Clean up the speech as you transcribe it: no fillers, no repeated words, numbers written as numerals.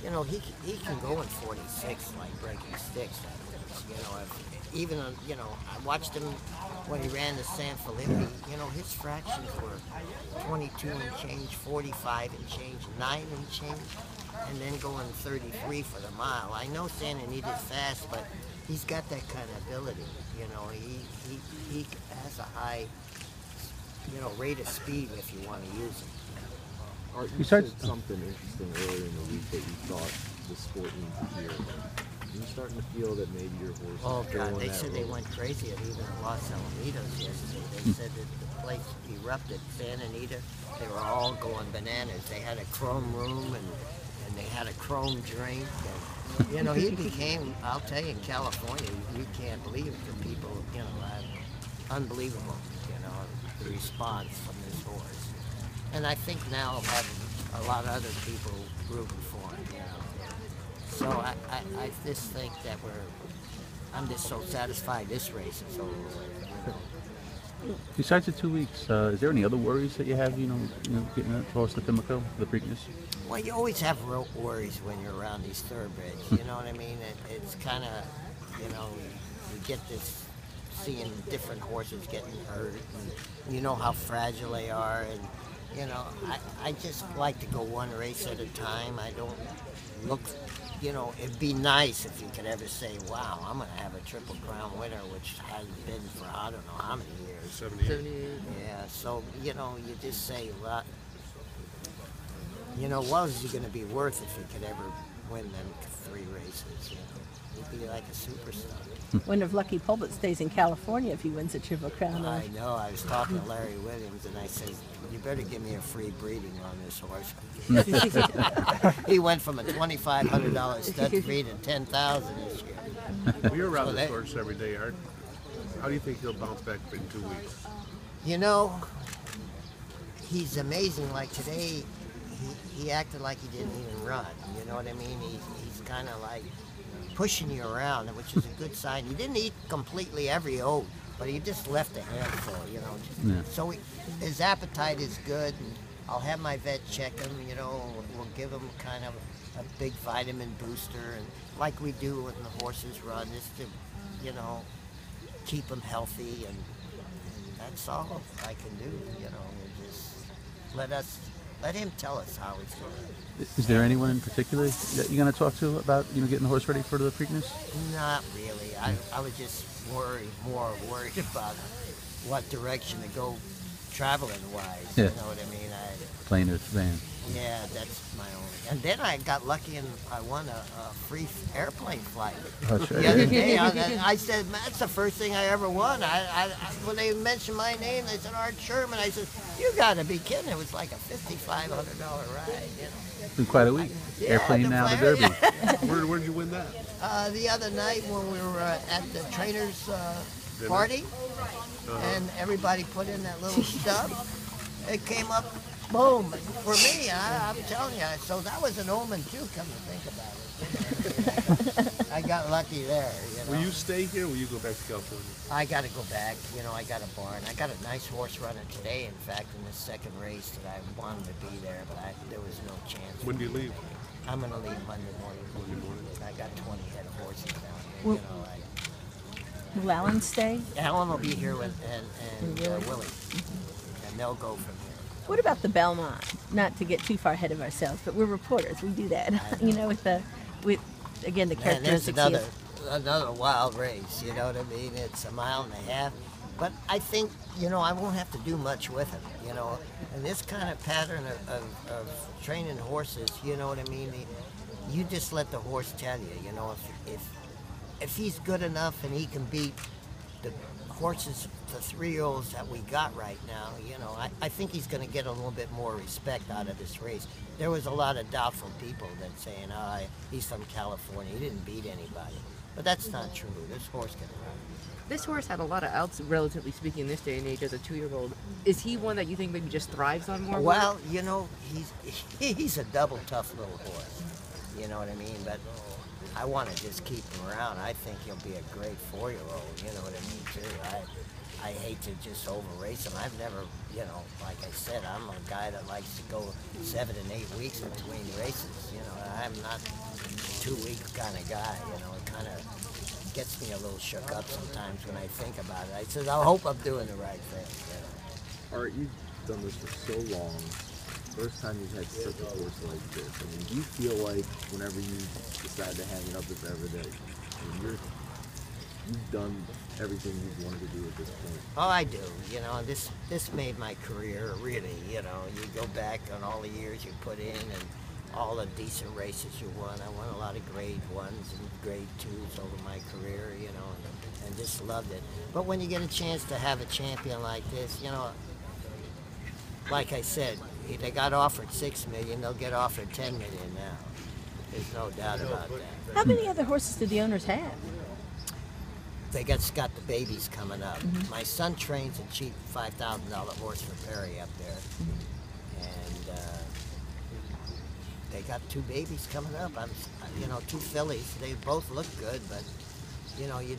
you know, he can go in 46 like breaking sticks. You know, even you know, I watched him when he ran the San Felipe. You know, his fractions were 22 and change, 45 and change, 9 and change, and then going 33 for the mile. I know Santa Anita's fast, but he's got that kind of ability. You know, he has a high, you know, rate of speed if you want to use it. Art, you said something interesting earlier in the week that you thought the sport needs to hear. Are you starting to feel that maybe your horse? Oh God! They said they went crazy at even Los Alamitos yesterday. They said that the place erupted. Santa Anita, they were all going bananas. They had a chrome room and they had a chrome drink. And, you know, he became. I'll tell you, in California, you can't believe the people. You know, unbelievable. You know, the response from this horse. And I think now I'll have a lot of other people rooting for him, you know. So I just think that I'm just so satisfied this race is over with, you know. Besides the 2 weeks, is there any other worries that you have, you know getting across the Pimlico, the Preakness? Well, you always have real worries when you're around these thoroughbreds, you know what I mean? It's kind of, you know, you get this seeing different horses getting hurt, and you know how fragile they are, and you know, I just like to go one race at a time. I don't look, you know, it'd be nice if you could ever say, wow, I'm going to have a Triple Crown winner, which hasn't been for I don't know how many years. 78. Yeah, so, you know, you just say, well, you know, what is it going to be worth if you could ever win them 3 races, you know? You'd be like a superstar. Wonder if Lucky Pulpit stays in California if he wins a Triple Crown. I know. I was talking to Larry Williams, and I said, you better give me a free breeding on this horse. He went from a $2,500 stud breed to $10,000 this year. We're around this horse every day, Art. How do you think he'll bounce back in 2 weeks? You know, he's amazing. Like today, he acted like he didn't even run. You know what I mean? He's kind of like pushing you around, which is a good sign. He didn't eat completely every oat, but he just left a handful, you know. Yeah. So his appetite is good, and I'll have my vet check him, you know. We'll give him kind of a big vitamin booster, and like we do when the horses run, just to, you know, keep them healthy, and that's all I can do, you know. And just let him tell us how he's doing. Is there anyone in particular that you're going to talk to about, you know, getting the horse ready for the Preakness? Not really. I was just more worried about what direction to go traveling wise. Yeah. You know what I mean? Plane or van? Yeah, that's my only. And then I got lucky and I won a free airplane flight. Oh, sure. The other day, I said, man, that's the first thing I ever won. When they mentioned my name, they said Art Sherman. I said, you got to be kidding! It was like a $5,500 ride. You know. It's been quite a week. Yeah, Airplane now, the Derby. Where did you win that? The other night when we were at the trainers' party, and everybody put in that little stub, it came up, boom, for me. I'm telling you, so that was an omen too. Come to think about it, you know. I got lucky there. You know? Will you stay here or will you go back to California? I got to go back. You know, I got a barn. I got a nice horse running today. In fact, in the second race that I wanted to be there, but there was no chance. When do you leave? I'm going to leave Monday morning. Monday morning. I got 20 head of horses down here. You know, Will Alan stay? Alan will be here with and Willie, and they'll go from here. What about the Belmont? Not to get too far ahead of ourselves, but we're reporters. We do that. You know, with again the And there's characteristics. another wild race. You know what I mean? It's a mile and a half, but I think, you know, I won't have to do much with him. You know, and this kind of pattern of training horses. You know what I mean? You just let the horse tell you. You know, if he's good enough and he can beat the horses, the 3-year-olds that we got right now, you know, I think he's going to get a little bit more respect out of this race. There was a lot of doubtful people that saying, he's from California, he didn't beat anybody. But that's not true. This horse can run. This horse had a lot of outs, relatively speaking, in this day and age as a 2-year-old. Is he one that you think maybe just thrives on more? Well, you know, he's a double tough little horse. You know what I mean? But I want to just keep him around. I think he'll be a great 4-year-old. You know what I mean, too. I hate to just over-race him. I've never, you know, like I said, I'm a guy that likes to go 7 and 8 weeks between races. You know, I'm not a 2-week kind of guy, you know. It kind of gets me a little shook up sometimes when I think about it. I said, I hope I'm doing the right thing, you know. Art, you've done this for so long. First time you've had such a horse like this. I mean, do you feel like whenever you decide to hang it up as ever that you've done everything you've wanted to do at this point? Oh, I do. You know, this made my career, really. You know, you go back on all the years you put in and all the decent races you won. I won a lot of grade 1s and grade 2s over my career, you know, and just loved it. But when you get a chance to have a champion like this, you know, like I said, if they got offered $6 million, they'll get offered $10 million now. There's no doubt about that. How many other horses do the owners have? They got the babies coming up. My son trains a cheap $5,000 horse for Perry up there, and they got 2 babies coming up. You know, 2 fillies. They both look good, but you know, you